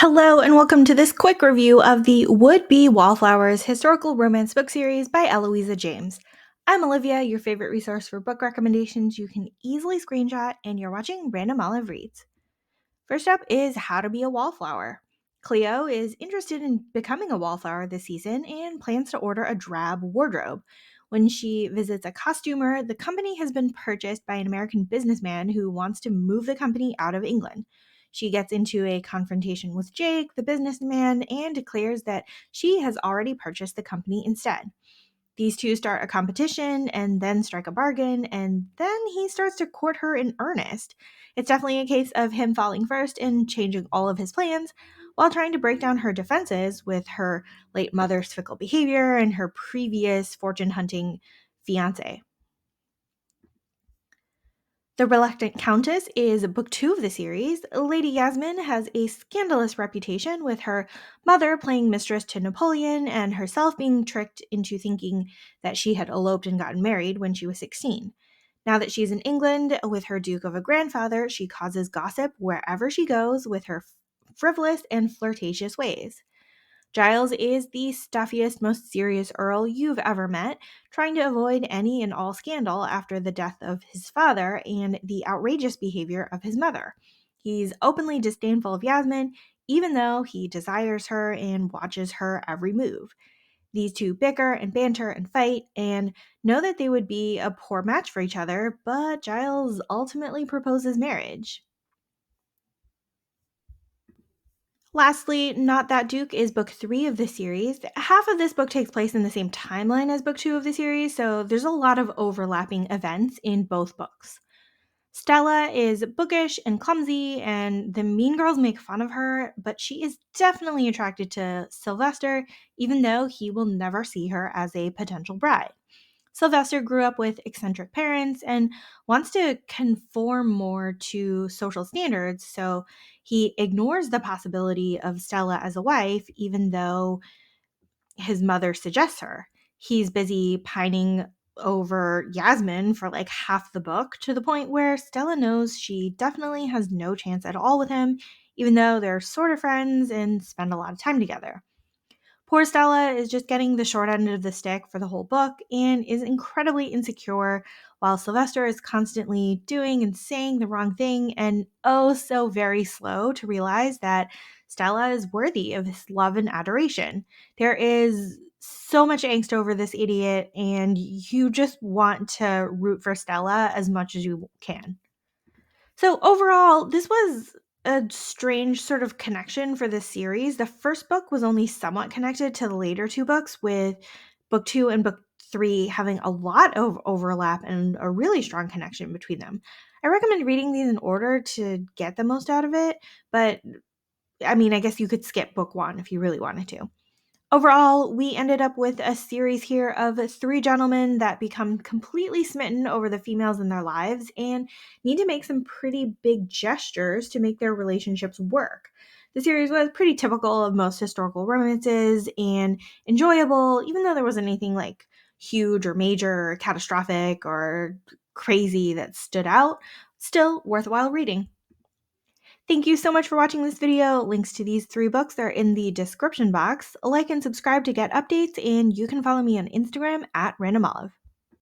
Hello, and welcome to this quick review of the Would Be Wallflowers historical romance book series by Eloisa James. I'm Olivia, your favorite resource for book recommendations you can easily screenshot, and you're watching Random Olive Reads. First up is How to Be a Wallflower. Cleo is interested in becoming a wallflower this season and plans to order a drab wardrobe. When she visits a costumer, the company has been purchased by an American businessman who wants to move the company out of England. She gets into a confrontation with Jake, the businessman, and declares that she has already purchased the company instead. These two start a competition and then strike a bargain, and then he starts to court her in earnest. It's definitely a case of him falling first and changing all of his plans while trying to break down her defenses with her late mother's fickle behavior and her previous fortune hunting fiance. The Reluctant Countess is book 2 of the series. Lady Yasmin has a scandalous reputation, with her mother playing mistress to Napoleon and herself being tricked into thinking that she had eloped and gotten married when she was 16. Now that she's in England with her duke of a grandfather, she causes gossip wherever she goes with her frivolous and flirtatious ways. Giles is the stuffiest, most serious Earl you've ever met, trying to avoid any and all scandal after the death of his father and the outrageous behavior of his mother. He's openly disdainful of Yasmin, even though he desires her and watches her every move. These two bicker and banter and fight and know that they would be a poor match for each other, but Giles ultimately proposes marriage. Lastly, Not That Duke is book 3 of the series. Half of this book takes place in the same timeline as book 2 of the series, so there's a lot of overlapping events in both books. Stella is bookish and clumsy, and the mean girls make fun of her, but she is definitely attracted to Sylvester, even though he will never see her as a potential bride. Sylvester grew up with eccentric parents and wants to conform more to social standards, so he ignores the possibility of Stella as a wife, even though his mother suggests her. He's busy pining over Yasmin for like half the book, to the point where Stella knows she definitely has no chance at all with him, even though they're sort of friends and spend a lot of time together. Poor Stella is just getting the short end of the stick for the whole book and is incredibly insecure, while Sylvester is constantly doing and saying the wrong thing and oh so very slow to realize that Stella is worthy of his love and adoration. There is so much angst over this idiot, and you just want to root for Stella as much as you can. So overall, this was a strange sort of connection for this series. The first book was only somewhat connected to the later two books, with book 2 and book 3 having a lot of overlap and a really strong connection between them. I recommend reading these in order to get the most out of it, but I mean, I guess you could skip book 1 if you really wanted to. Overall, we ended up with a series here of three gentlemen that become completely smitten over the females in their lives and need to make some pretty big gestures to make their relationships work. The series was pretty typical of most historical romances and enjoyable, even though there wasn't anything like huge or major or catastrophic or crazy that stood out. Still worthwhile reading. Thank you so much for watching this video. Links to these three books are in the description box. Like and subscribe to get updates, and you can follow me on Instagram at randomolive.